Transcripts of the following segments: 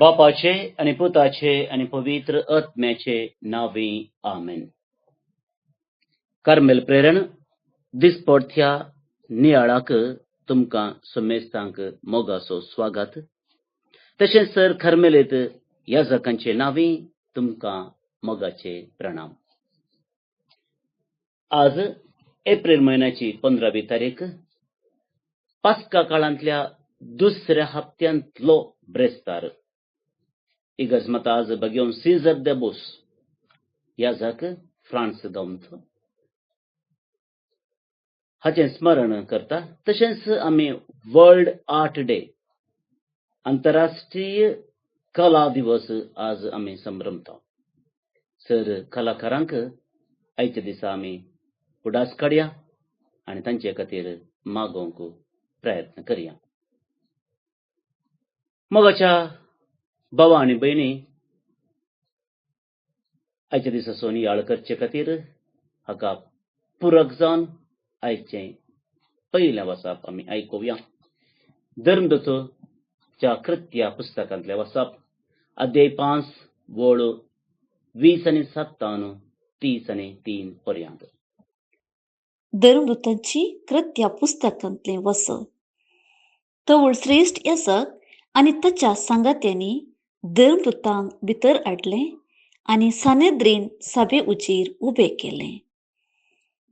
बापाचे आणि पुताचे आणि पवित्र आत्म्याचे नावे आमेन. कार्मेल प्रेरण दिसपडत्या नियाळाक तुमकां समेस्तांक मोगाचो स्वागत. तशेंच सर कार्मेलीत याजकांचे नावे तुमकां मोगाचे प्रणाम. आज एप्रिल महिन्याची 15वी तारीख, पास्का काळांतल्या दुसऱ्या हप्त्यांतलो ब्रेस्तार. इगर्ज आज बगेवन सीझर दे बोस याजक फ्रांस गांवचो हाचें स्मरण करता. तशेंच आमी वर्ल्ड आर्ट डे, आंतरराष्ट्रीय कला दिवस आज आमी संभ्रमता. सर कलाकारांक आयच्या दिसा आमी उडास काडया आनी तांचे खातीर मागोवंक प्रयत्न करया. मोगाच्या भावा आनी भयणी, आयच्या दिसासून याळ करचे खातीर हाका पुरक जावन आयचें पयलें वचप आमी आयकुया. धर्मदूताच्या कृत्या पुस्तकांतलें वचप, अध्याय 5 वळ 20 आनी 57, 30 आनी 3 पर्यंत. धर्मदूतांची कृत्या पुस्तकांतलें वचप. तवळ श्रेश्ठ याजक आनी ताच्या सांगात्यांनी धर्मदूतांक भितर हाडलें आनी सानेद्रीन सभे उजेर उबें केलें.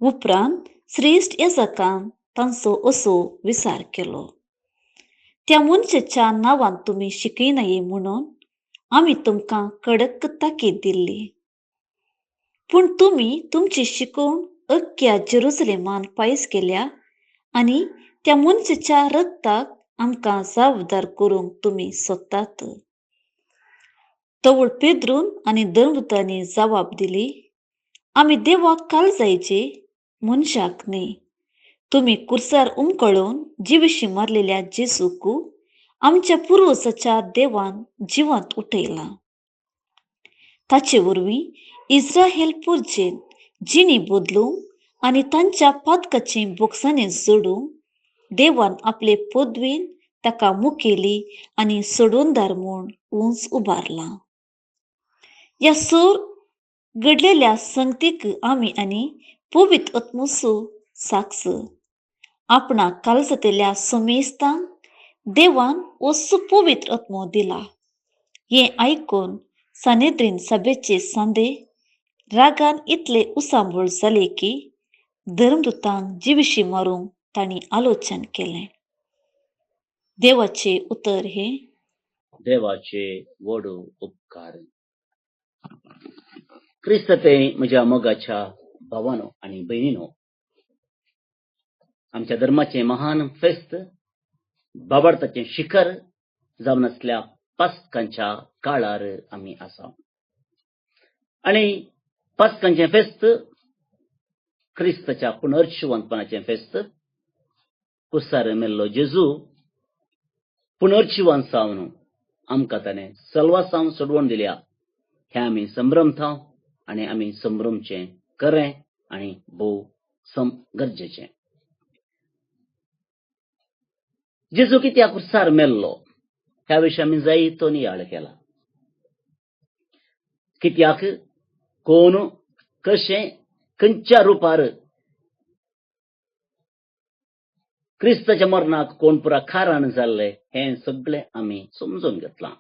उपरांत श्रेश्ठ याजकान तांचो असो विचार केलो. त्या मनशाच्या नांवान तुमी शिकयनाये म्हणून आमी तुमकां कडक ताकीद दिल्ली. पूण तुमी तुमची शिकवण अख्ख्या जेरुसलेमान पायस केल्या आनी त्या मनशाच्या रगताक आमकां जबाबदार करूंक तुमी सोदतात. तवळ पेद्रून आनी धर्मदूतांनी जबाब दिली, आमी देवाक काळजायचे, मनशाक न्ही. तुमी कुर्सार उमकळून जिवीशी मारलेल्या जेजूक आमच्या पुर्वजाच्या देवान जिवंत उठयला. ताचे वरवीं इस्रायेल पुर्जेन जिणी बदलूंक आनी तांच्या पातकाचें बोगसाणें जोडूंक देवान आपले पदवेन ताका मुखेली आनी सोडवणदार म्हूण उंच उबारला. ह्या सर घडलेल्या संगतीक आमी आनी पवित्र आत्मोचो साक्ष. आपणाक काळजांतल्या समेस्तांक देवान असो पवित्र आत्मो दिला. हें आयकून सानेद्रीन सभेचे सांदे रागान इतले उसांबळ जाले की धर्मदूतांक जिवीशी मारूंक तांणी आलोचन केलें. देवाचे उतर हे देवाचे व्हडू उपकार. क्रिस्त ते म्हज्या मोगाच्या भावानो आनी भयणीनो, आमच्या धर्माचें महान फेस्त बाबार्थाचें शिखर जावन आसल्या पास्कांच्या काळार आमी आसा. आनी पास्कांचें फेस्त क्रिस्ताच्या पुनर्जिवंतपणाचें फेस्त. कुसार मेल्लो जेजू पुनर्जिवन जावन आमकां ताणें सलवासावन सोडवण दिल्या हें आमी संभ्रमता आनी आमी संभ्रमचें खरें आनी भोव गरजेचें. जेजू कित्याक कुर्सार मेल्लो ह्या विशीं आमी जायतो नियाळ केला. कित्याक कोण कशें खंयच्या रुपार क्रिस्ताच्या मरणाक कोण पुरा कारण जाल्ले हें सगळें आमी समजून घेतलां.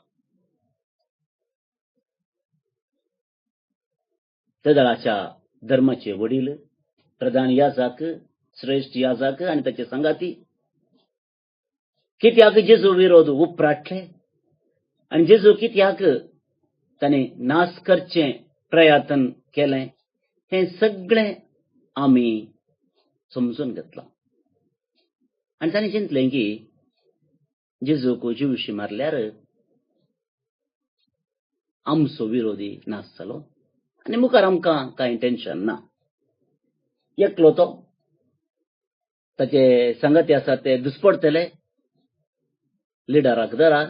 तेदळाच्या धर्माचे वडील, प्रधान याजक, श्रेष्ठ याजक आनी ताचे संगाती कित्याक जेजू विरोध उपराटले आनी जेजू कित्याक ताणें नाश करचें प्रयत्न केलें हें सगळें आमी समजून घेतलां. आनी ताणें चिंतलें की जेजूक जिवीशी मारल्यार आमचो विरोधी नाश जालो आनी मुखार आमकां कांय टेन्शन ना. एकलो तो, ताचे संगाती आसा ते दुसपडटले, लिडराक धरा,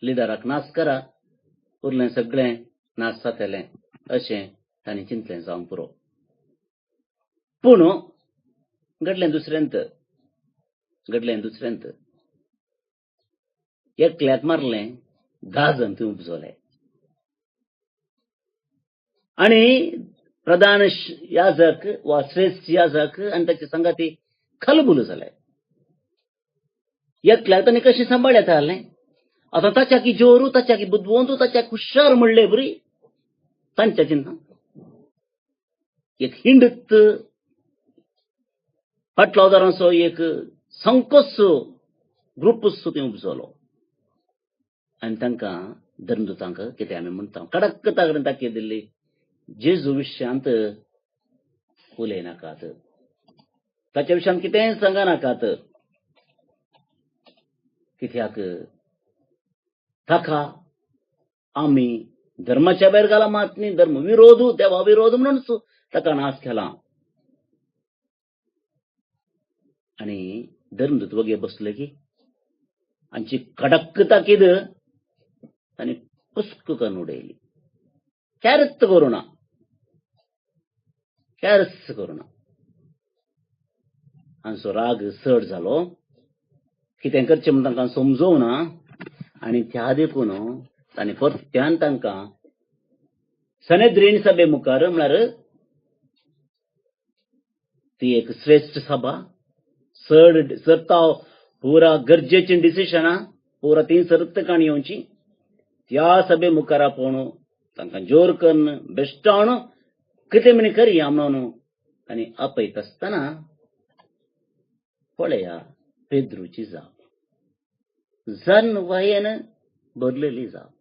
लिडराक नाश करा, उरलें सगळें नाश जातलें अशें ताणें चिंतलें जावन पुरो. पूण घडलें दुसरेंत. एकल्याक मारलें 10 जण थंय उपजले आणि प्रधान याजक वा श्रेष्ठ याजक आणि त्याचे संगाती खलबुल जाले एकल्याक तांणी कशें सांबाळ्ळें जालें आतां ताच्याकी जोरू ताच्याकी बुदवंतू ताच्याक हुशार म्हणले बरी तांच्या चिंता एक हिंडत फाटलावदारांचो एक संकोचो ग्रुपूच थंय उपजलो आनी तांकां धर्मदुतांक कितें आमी म्हणटा कडक ताकडेन ताकीद दिल्ली जेजू विशयांत उलयनाकात ताच्या विशयांत कितेंय सांगनाकात कित्याक ताका आमी धर्माच्या भायर घाला मात न्ही धर्म विरोध देवा विरोध म्हणूनच ताका नाश केला आनी धर्मदूत वगे बसले की हांची कडक ताकीद तांणी पुस्क करून उडयली कॅरच करुना हांचो राग चड जालो कितें करचें म्हूण तांकां समजोवना आनी त्या देखून तांणी परत्यान तांकां सनेद्रीन सभे मुखार म्हळ्यार ती एक श्रेष्ठ सभा सरता पुरा गरजेची डिसिशनां पुरा 3 सर्तकां येवची त्या सभे मुखार आपोवन तांकां जोर करून बेश्टावन कितें म्हणी करया म्हणून तांणी आपयत आसतना पळया पेद्रूची जाप जन वयेन भरलेली जाप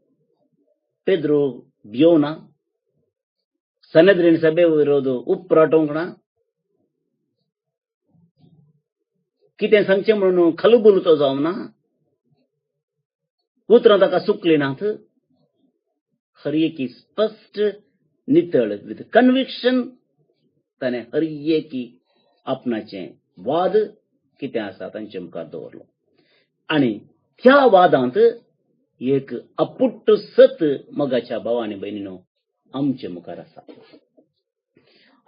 पेद्रू भियोवना सनेद्रीन सभे विरोध उपराटोवंक ना कितें सांगचें म्हणून खलबुल तो जावंक ना उतरां ताका सुकली नात हर एकी स्पश्ट नितळ विथ कन्विक्शन ताणें हर एकी आपणाचें वाद कितें आसा तांचे मुखार दवरलो आनी त्या वादांत एक अपुट्ट सत मोगाच्या भाव आनी भयणीनो आमचे मुखार आसा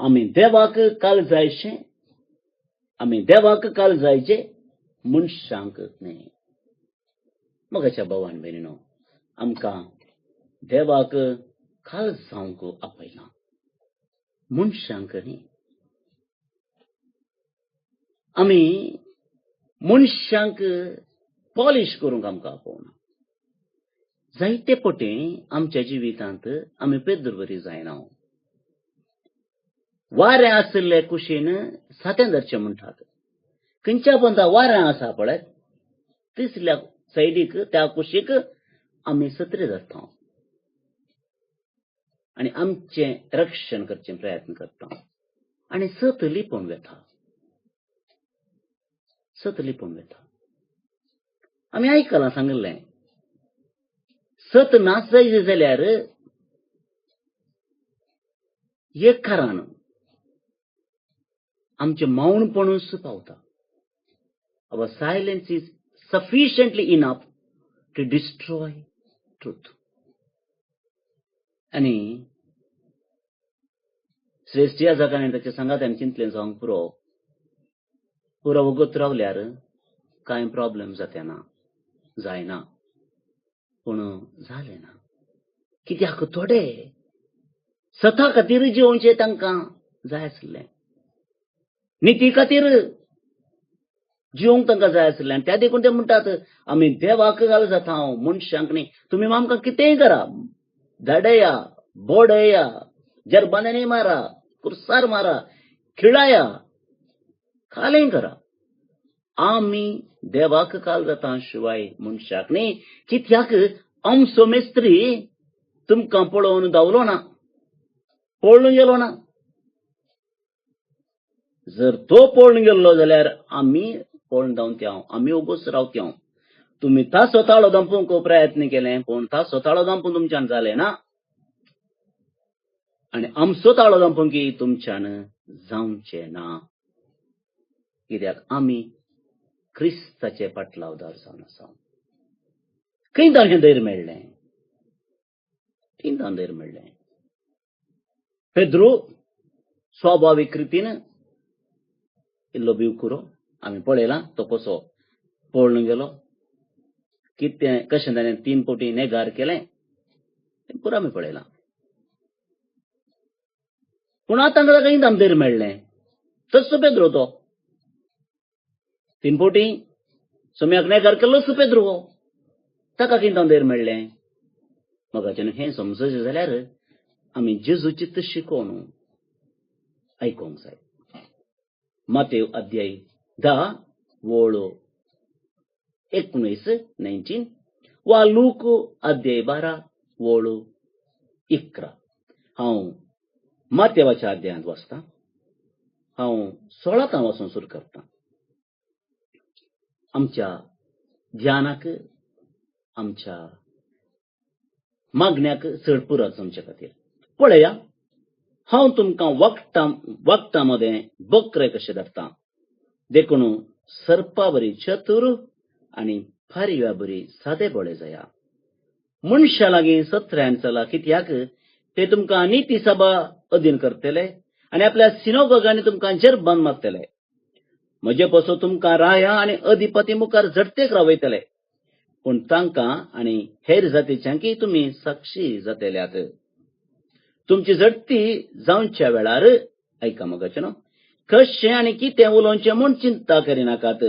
आमी देवाक काल जायचे मनशांक न्ही मोगाच्या भाव आनी भयणीनो आमकां देवाक काल जावंक आपयला मनशांक न्ही आमी मनशांक पॉलिश करूंक आमकां आपोवना जायते पटे आमच्या जिवितांत आमी पेद्र बरी जायना वारें आसले कुशीन सातें धरचें म्हणटात खंयच्या पंथा वारें आसा पळय तिसऱ्या सायडीक त्या कुशीक आमी सत्रे धरता आनी आमचें रक्षण करचें प्रयत्न करता आनी सत लिपोवन वेता आमी आयकलां सांगलें सत नाच जायत जाल्यार एक कारण आमचें मौनपणूच पावता our silence is sufficiently enough to destroy truth आनी श्रेष्ठ या जगान ताच्या सांगात्यान चिंतलें जावंक पुरो वगत रावल्यार कांय प्रॉब्लेम जायना पूण जालें ना कित्याक थोडे सता खातीर जिवोवचें तांकां जाय आसलें निती खातीर जिवंक तांकां जाय आसलें आनी त्या देखून ते म्हणटात आमी देवाक घाल जाता मनशांक न्ही तुमी आमकां कितेंय करा धाडया बोडया जरबान्यांनी मारा कुर्सार मारा खिळाया कालें करा आमी देवाक काल जाता शिवाय मनशाक न्ही कित्याक आमचो मेस्त्री तुमकां पळोवन धांवलो ना पळून गेलो ना जर तो पळून गेल्लो जाल्यार आमी पळोवन धांवत्या आमी ओगोस रावत्या तुमी ता स्वताळो दंपूंक प्रयत्न केलें पूण ता स्वताळो दंपून तुमच्यान जालें ना आनी आमचो ताळो दंपूंक तुमच्यान जावचें ना कित्याक आमी क्रिस्ताचे पाटलावदार जावन आसा खंय ताणें धैर्य मेळ्ळें पेद्रू स्वाभावीक रितीन इल्लो भिवकुरो आमी पळयलां तो कसो पळून गेलो कितें कशें ताणें 3 फावटी नेगार केलें तें पुरो आमी पळयलां. पूण आतां ताका इंदाम धैर्य मेळ्ळें. तस्सो पेद्रो तो 3 फावटी सोम्याक नेगार केल्लोच पेद्रो हो. ताका इंदाम धैर्य मेळ्ळें. मोगाचें हें समजचें जाल्यार आमी जेजूची तशी शिकोवण आयकोंक जाय. मातेव अध्याय 10 ओळ 19 वा लूक अध्याय 12 ओळ 11. हांव मातेवाच्या अध्यायांत वाचतां. हांव 16 वाचून सुरू करतां. आमच्या ध्यानाक आमच्या मागण्याक चड पुराय आमचे खातीर. पळया, हांव तुमकां वखदां मदें बकरे कशे धाडटां. देखून सर्पा बरी चतूर आनी फारया बरी सादेबोळे जाया. मनशा लागीं सत्र्यान चला, कित्याक ते तुमकां निती सभा अधीन करतले आनी आपल्या सिनोगोगांनी तुमकां जेरबंद मारतले. म्हजे पासो तुमकां राया आनी अधिपती मुखार झडतेक रावयतले. पूण तांकां आनी हेर जातीच्यांकी तुमी साक्षी जातल्यात. तुमची झडती जावच्या वेळार ऐका मोगाचेनो, कशें आनी कितें उलोवचें म्हूण चिंता करिनाकात.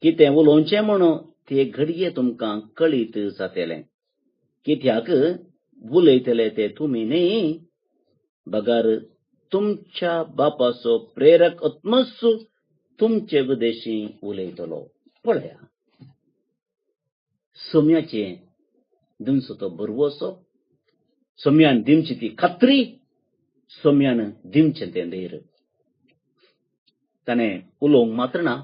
कितें उलोवचें म्हूण ते घडये तुमकां कळीत जातलें. कित्याक उलयतले ते तुमी न्ही, बगार तुमच्या बापाचो प्रेरक आत्मस तुमचे उदेशी उलयतलो. पळया, सोम्याचें दिवचो तो बरवोसो, सोम्यान दिवची ती खात्री, सोम्यान दिवचें तें धैर्य. ताणें उलोवंक मात्र ना,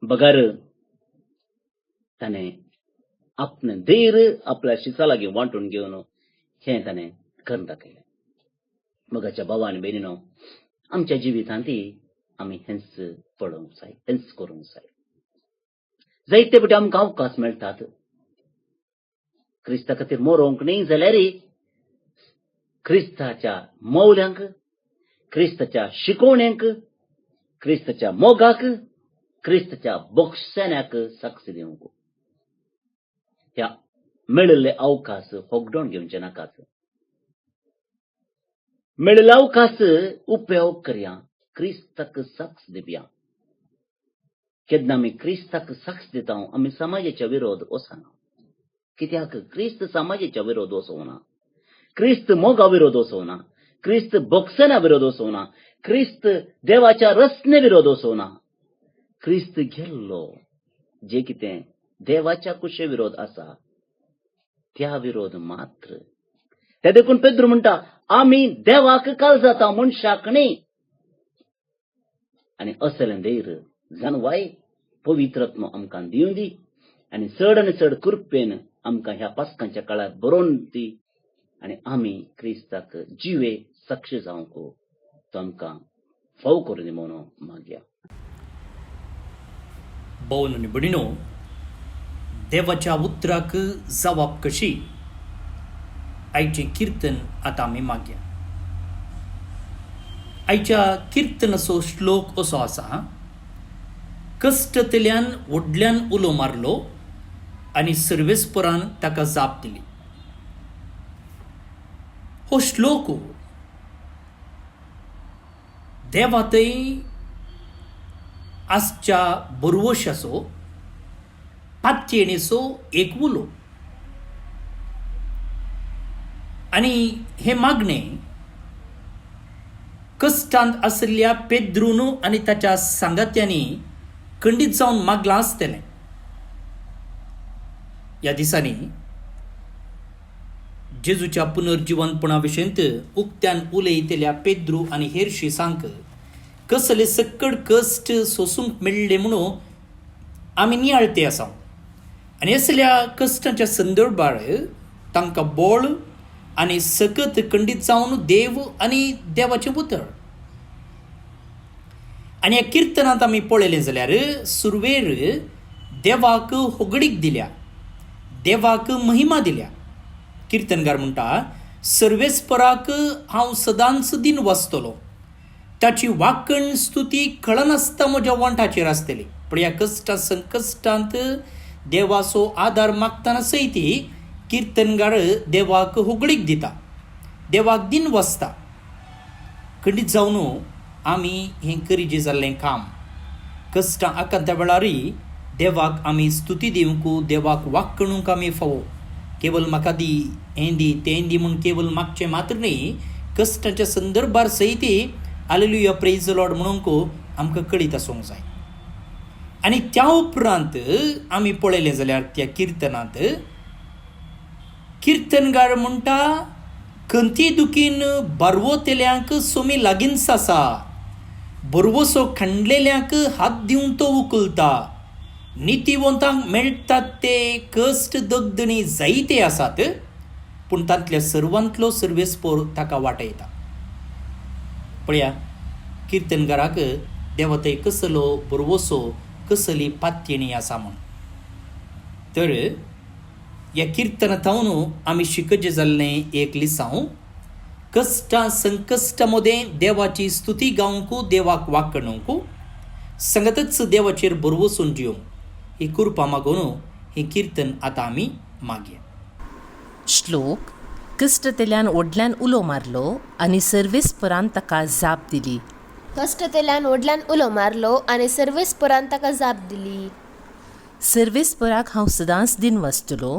बगार ताणें आपणें धैर्य आपल्या शिचा लागीं वांटून घेवन हें ताणें करून दाखयलें. मोगाच्या भावा आनी भयणीनो, आमच्या जिवितांत आमी हेंच पळोवंक जाय, हेंच करूंक जाय. जायते फावटी आमकां अवकाश मेळटात. क्रिस्ता खातीर मरोंक न्ही जाल्यार क्रिस्ताच्या मौल्यांक, क्रिस्ताच्या शिकवण्यांक, क्रिस्ताच्या मोगाक, क्रिस्ताच्या बोगसेन्याक साक्ष दिवंक. ह्या मेळिल्ले अवकाश होगडोवन घेवचे नाकात. मेळिल्ले अवकाश उपयोग करया, क्रिस्ताक साक्ष दिवया. केन्ना आमी क्रिस्ताक साक्ष दिता आमी समाजाच्या विरोध वचना. कित्याक क्रिस्त समाजाच्या विरोध वचोना, क्रिस्त मोगा विरोध वचोना, क्रिस्त बोगसेना विरोध वचोना, क्रिस्त देवाच्या रचने विरोध वचोना. क्रिस्त गेल्लो जे कितें देवाच्या कुशे विरोध आसा त्या विरोध मात्र. ते देखून पेद्रू म्हणटा, आमी देवाक काळजाता, मनशाक न्ही. आनी असलें धैर्य जाणवाय पवित्रात्मा आमकां दिवं दी आनी चड कृपेन आमकां ह्या पास्कांच्या काळार बरोवन दी आनी आमी क्रिस्ताक जिवे साक्ष जावंक तो आमकां फाव करून दी म्हणून मागया. भावन आनी भयणीनो, देवाच्या उतराक जावाप कशी आयचें कीर्तन आतां आमी मागया. आयच्या कीर्तनाचो श्लोक असो आसा, कश्टतल्यान व्हडल्यान उलो मारलो आनी सर्वेस्परान ताका जाप दिली. हो श्लोक देवातय आजच्या बरवशाचो पातयेणेचो एक उलो. आनी हे मागणें कश्टांत आशिल्ल्या पेद्रून आनी ताच्या सांगात्यांनी खंडीत जावन मागलां आसतलें. ह्या दिसांनी जेजूच्या पुनर्जिवंतपणा विशयंत उक्त्यान उलयतल्या पेद्रू आनी हेर शिसांक कसले सक्कड कश्ट सोसूंक मेळ्ळे म्हणून आमी नियाळते आसा. आनी असल्या कश्टांच्या संदर्भार तांकां बोळ आनी सकत खंडीत जावन देव आनी देवाचें उतर. आनी ह्या किर्तनांत आमी पळयलें जाल्यार सुरवेर देवाक होगडीक दिल्या, देवाक महिमा दिल्या. किर्तनकार म्हणटा, सर्वेस्पराक हांव सदांच दिन वाचतलो, ताची वाकण स्तुती कळनासता म्हज्या वांटाचेर आसतली. पण ह्या कश्टा संकश्टांत देवाचो आदार मागतना सयती किर्तनगार देवाक होगळीक दिता, देवाक दिन वसता. खंडीत जावन आमी हें करिजे जाल्लें काम कश्टां आकांत्या वेळारय देवाक आमी स्तुती दिवंक, देवाक वाक्कणूंक आमी फावो. केवळ म्हाका दी, हें दी, तें दी म्हूण केवळ मागचें मात्र न्ही, कश्टाच्या संदर्भार सयती हालेलुया प्रेज द लॉर्ड म्हणूंक आमकां कळीत आसूंक जाय. आनी त्या उपरांत आमी पळयलें जाल्यार त्या किर्तनांत किर्तनगार म्हणटा, खंती दुखीन बरवतेल्यांक सोमी लागींच आसा, बरवसो खणलेल्यांक हात दिवन तो उखलता, नितीवंतांक मेळटात ते कश्ट दगदणी जायते आसात, पूण तांतल्या सर्वांतलो सर्वेस्पोर ताका वाटयता. पळया, किर्तनगाराक देवा थंय कसलो बरवसो, कसली पात्यणी आसा म्हूण. तर ह्या किर्तनांतून आमी शिकचे जाल्लें एक लिसांव, कश्टां संकश्टा मदें देवाची स्तुती गावंक, देवाक वाक्कणूंक, सांगतच देवाचेर बरवसून जिवंक, ही कृपा मागून हें कीर्तन आतां आमी मागया. श्लोक. कश्टतेल्यान व्हडल्यान उलो मारलो आनी सर्वेस्परान ताका जाप दिली. कश्टतेल्यान व्हडल्यान उलो मारलो आनी सर्वेस्परान ताका जाप दिली. सर्वेस्पराक हांव सदांच दिन वाचतलो,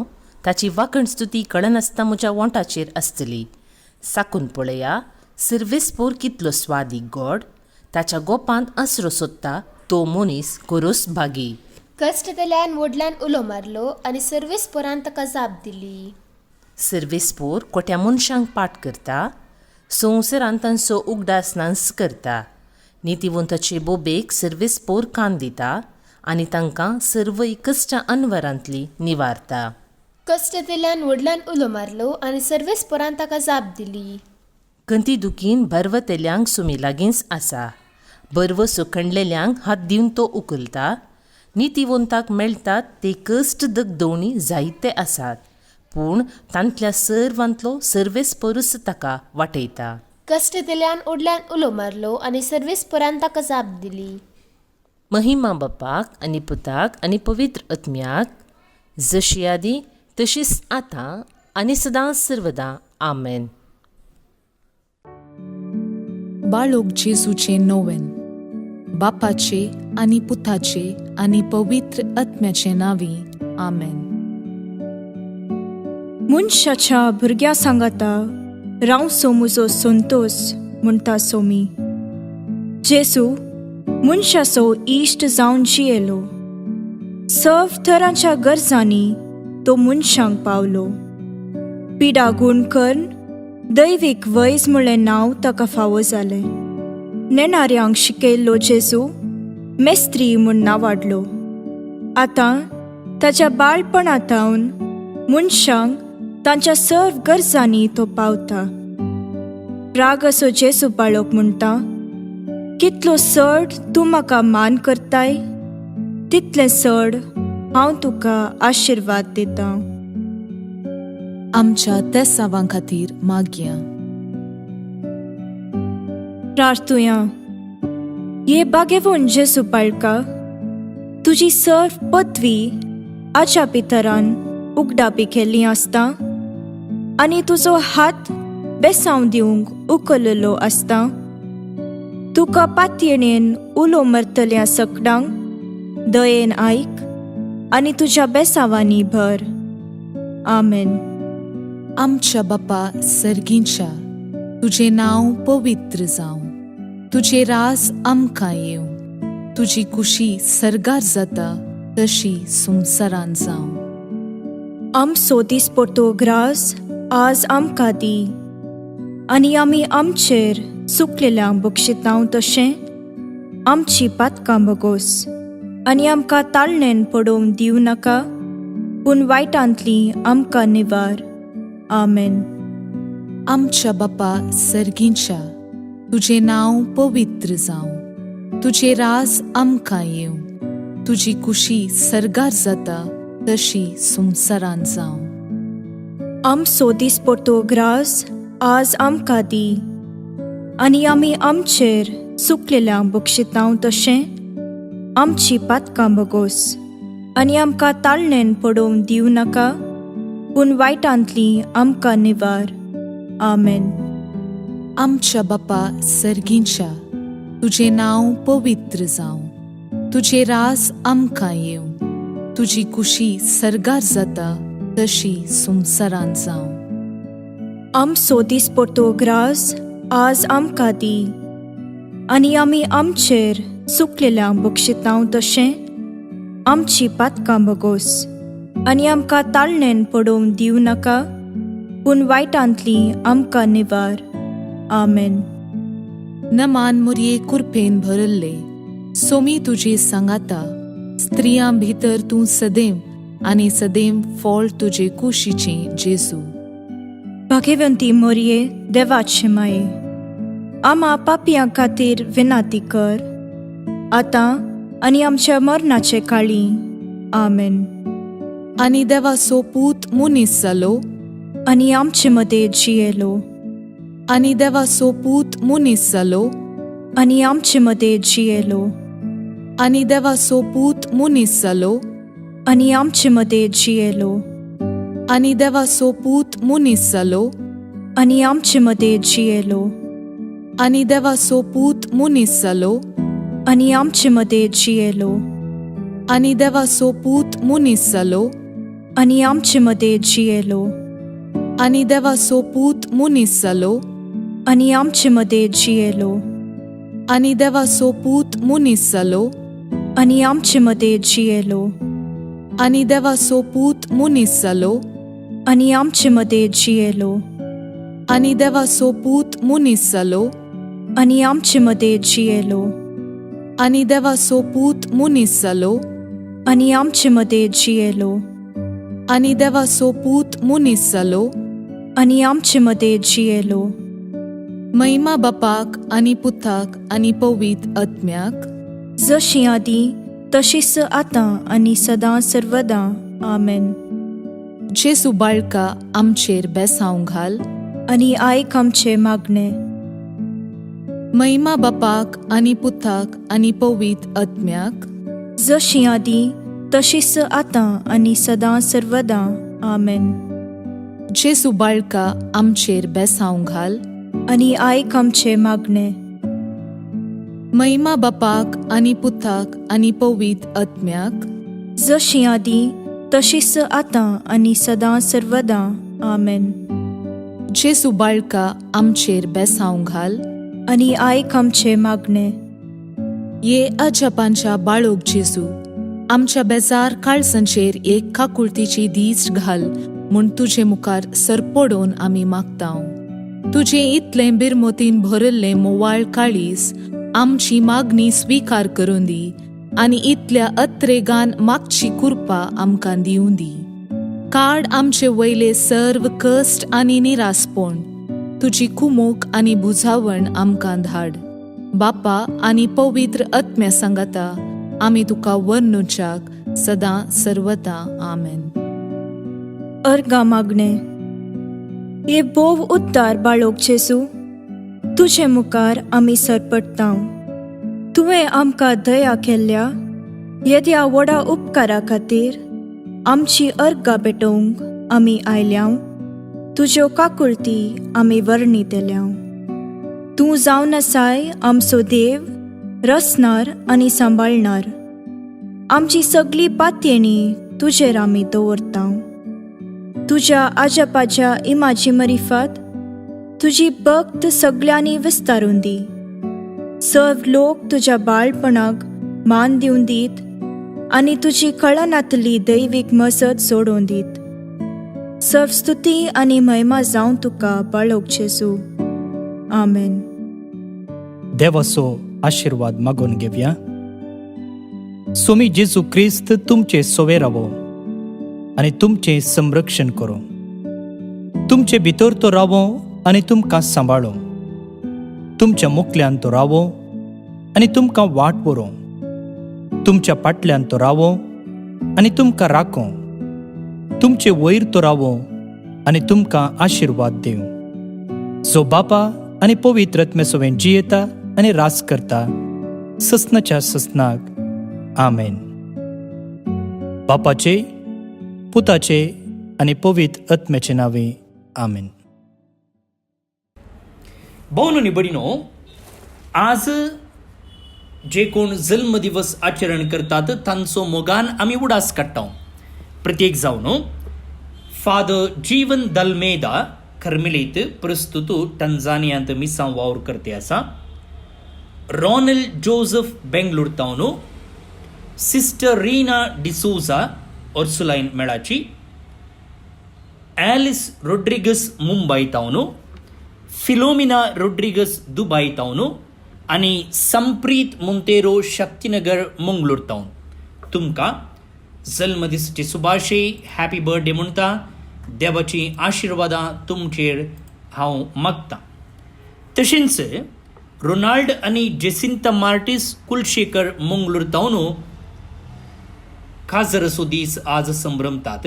ताची वाखण स्तुती कळनासतना म्हज्या वोंटाचेर आसतली. साकून पळया, सर्वेस्पोर कितलो स्वादीक गोड, ताच्या गोपांत आसरो सोदता तो मनीस खोरोस भागी. कश्टतेल्यान व्हडल्यान उलो मारलो आनी सर्वेस्परान ताका जाप दिली. सर्वेस्पोर कोट्या मनशांक पाट करता, संवसारांत तांचो उगडास नास करता. नितीवंताचे बोबेक सर्वेस्पोर कान दिता आनी तांकां सर्वय कश्टां अनवरांतली निवारता. कश्टतेल्यान व्हडल्यान उलो मारलो आनी सर्वेस्परान ताका जाप दिली. खंती दुखीन बरवतेल्यांक सुमी लागींच आसा, बरवसो खणलेल्यांक हात दिवन तो उखलता, नितीवंताक मेळटात ते कश्ट दगदवणी जायते आसात, पूण तांतल्या सर्वांतलो सर्वेस्परूच ताका वाटयता. कश्टतेल्यान व्हडल्यान उलो मारलो आनी सर्वेस्परान ताका जाप दिली. महिमा बापाक आनी पुताक आनी पवित्र आत्म्याक, जशी आदी तशीच आतां आनी सदांच सर्वदा. आमेन. बाळोक जेजूचे नोवेन. बापाचे आनी पुताचे आनी पवित्र आत्म्याचे नांवी. आमेन. मनशाच्या भुरग्या सांगाता रावसो म्हजो संतोष म्हणटा सोमी. जेजू मनशाचो इश्ट जावन जियेलो, सर्व तरांच्या गरजांनी तो मनशांक पावलो. पिडा गूण करून दैवीक वैज म्हणलें नांव ताका फावो जालें. नेणाऱ्यांक शिकयल्लो जेजू मेस्त्री म्हूण नांवाडलो. आतां ताच्या बाळपणांतावन मनशांक तांच्या सर्व गरजांनी तो पावता. राग असो जेजू बाळोक म्हणटा, कितलो चड तूं म्हाका मान करताय, तितलें चड हांव तुका आशिर्वाद दिता. आमच्या तेसावां खातीर मागया. प्रार्थुया. ये बागेवून जेजू बाळका, तुजी सर्व पदवी आच्या भितरान उगडापी केल्ली आसता आनी तुजो हात बेसांव दिवंक उखललो आसता. तुका पातयेणेन उलो मरतल्या सकडांक दयेन आयक आनी तुज्या बेसांवांनी भर. आमेन. आमच्या बापा सर्गींच्या, तुजें नांव पवित्र जावं, तुजें राज आमकां येवं, तुजी कुशी सर्गार जाता तशी संवसारांत जावं. आमचो दिसपडटो ग्रास आज आमकां दी, आनी आमी आमचेर चुकलेल्यांक बक्षितांव तशें आमची पातकां बगोस, आनी आमकां ताळणेन पडोवन दिवं नाका, पूण वायटांतली आमकां निवार. आमेन. आमच्या बापा सर्गींच्या, तुजें नांव पवित्र जावं, तुजें राज आमकां येवं, तुजी कुशी सर्गार जाता तशी संवसारांत जावं. आमचो दिसपडटो ग्रास आज आमकां दी, आनी आमी आमचेर चुकलेल्यांक बक्षितांव तशें आमची पातकां बगोस, आनी आमकां ताळणेन पडोवन दिवं नाका, पूण वायटांतली आमकां निवार. आमेन. आमच्या बापा सर्गींच्या, तुजें नांव पवित्र जावं. तुजें रास आमकां येवं. तुजी कुशी सर्गार जाता तशी संवसारांत जावं. आमचो दिसपडटो ग्रास आज आमकां दी, आनी आमी आमचेर चुकलेल्यांक बक्षितांव तशें आमची पातकां बगोस. आनी आमकां ताळणेन पडोवन दिवं नाका, पूण वायटांतली आमकां निवार. आमेन. नमान मुरये कुरपेन भरल्ले, सोमी तुजे सांगाता. स्त्रियां भितर तूं सदैव आनी सदैव फळ तुजे कुशीचें जेजू. भाग्यवंती मोरये, देवाचे माये, आमा पापियां खातीर विनाती कर, आतां आनी आमच्या मरणाचे काळी. आमेन. आनी देवाचो पूत मुनीस जालो, आनी आमचे मदें जियेलो. आनी देवाचो पूत मुनीस जालो, आनी आमचे मदें जियेलो. आनी देवाचो पूत मुनीस जालो, आनी आमचे मदें जियेलो. आनी देवाचो पूत मुनीस जालो, आनी आमचे मदें जियेलो. आनी देवाचो पूत मुनीस जालो, आनी आमचे मदें जियेलो. आनी देवाचो पूत मुनीस जालो, आनी आमचे मदें जियेलो. आनी देवाचो पूत मुनीस जालो, आनी आमचे मदें जियेलो. आनी देवाचो पूत मुनीस जालो, आनी आमचे मदें जियेलो. आनी देवाचो पूत मुनीस जालो, आनी आमचे मदें जियेलो. आनी देवाचो पूत मुनीस जालो, आनी आमचे मदें जियेलो. आनी देवाचो पूत मुनीस जालो, आनी आमचे मदें जियेलो. आनी देवाचो पूत मुनीस जालो, आनी आमचे मदें जियेलो. महिमा बापाक आनी पुताक आनी पवित्र आत्म्याक, जशी आदी तशीच आतां आनी सदां सर्वदां. आमेन. जेजू बाळका आमचेर बेसांव घाल, आनी आयक आमचे मागणे. महिमा बापाक आनी पुताक आनी पवित्र आत्म्याक, जशी आदी तशीच आतां आनी सदां सर्वदां. आमेन. जेजू बाळका आमचेर बेसांव घाल, आनी आयक आमचे मागणे. महिमा बापाक आनी पुताक आनी पवित्र आत्म्याक, जशी आदी तशीच आतां आनी सदां सर्वदां. आमेन. जेजू बाळका आमचेर बेसांव घाल, आनी आयक आमचे मागणे. ये अजापांच्या बाळोक जेजू, आमच्या बेजार काळजांचेर एक काकुळतीची दीस घाल म्हूण तुजे मुखार सरपडोवन आमी मागतांव. तुजें इतलें बिरमोतीन भरल्लें मोवाळ काळीस आमची मागणी स्विकार करून दी, आनी इतल्या अत्रेगान मागची कृपा आमकां दिवं दी. काड आमचे वयले सर्व कश्ट आनी निरासपण, तुजी कुमूक आनी बुजावण आमकां धाड. बापा आनी पवित्र आत्म्या सांगाता आमी तुका वर्णुच्याक सदां सर्वदां. आमेन. अर्गा मागणे. ये बोव उद्दार बाळोक जेजू, तुजे मुखार आमी सरपडटांव. तुवें आमकां दया केल्ल्या येद्या व्हडा उपकारा खातीर आमची अर्गां भेटोवंक आमी आयल्याव. तुज्यो काकुळटी आमी वर्णितल्यांव. तूं जावन आसाय आमचो देव, रचणार आनी सांबाळणार. आमची सगळी पातयेणी तुजेर आमी दवरतांव. तुज्या आजापाच्या इमाची मरिफात तुजी भक्त सगळ्यांनी विस्तारून दी. सर्व लोक तुज्या बाळपणाक मान दिवन दीत, आनी तुजी कळनातली दैवीक मजत जोडून दीत. सर्व स्तुती आनी महिमा जावं तुका बाळोक जेजू. आमेन. देवाचो आशीर्वाद मागून घेवया. सोमी जेजू क्रिस्त तुमचे सोवे रावो आनी तुमचे संरक्षण करो. तुमचे भितर तो रावो आनी तुमकां सांबाळो. तुमच्या मुखल्यान तो रावो आनी तुमकां वाट व्हरो. तुमच्या फाटल्यान तो रावो आनी तुमकां राखो. तुमचे वयर तो रावो आनी तुमकां आशीर्वाद दिवं. जो बापा आनी पवित्र आत्म्या सोबेन जियेता आनी रास करता ससनाच्या ससनाक. आमेन. बापाचे, पुताचे आनी पवित्र आत्म्याचे नावे आमेन. भोवन आनी भयणीनो, आज जे कोण जल्म दिवस आचरण करतात तांचो मोगान आमी उडास काडटा. प्रत्येक जावन फादर जीवन दल्मेदा कर्मेलीत प्रस्तुत टंजानियांत मिसांव वावर करते आसा. रॉनल्ड जोसेफ बेंगलोर तावन, सिस्टर रीना डिसोजा ऑर्सुलाइन मेळाची, ॲलिस रोड्रिगस मुंबई तावन, फिलोमिना रोड्रिगस दुबई तावन आनी संप्रीत मोंतेरो शक्तीनगर मंगळूर तावन तुमकां जल्मदिसाची सुभाशय, हॅपी बर्थडे म्हणटा. देवाची आशिर्वादां तुमचेर हांव मागतां. तशेंच रोनाल्ड आनी जेसिंता मार्टिस कुलशेकर मंगळूर तावन काजरसो दीस आज संभ्रमतात.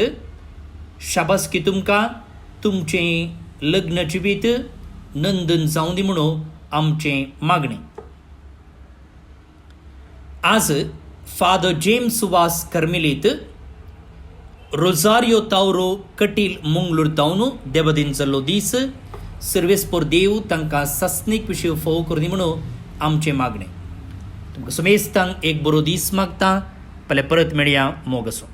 शाबासकी तुमकां. तुमचें लग्न जिवीत नंदन जावं दी म्हणून आमचें मागणें. आज फादर जेम्स सुवास कर्मेलीत, रोजारियो तावरो कटील मंगळूर तावन देवदीन जाल्लो दीस. सर्वेस्पोर देव तांकां सस्नीक विशय फोव करूं म्हणून आमचें मागणें. तुमकां समेस्तांक एक बरो दीस मागता. फाल्यां परत मेळया. मोग आसूं.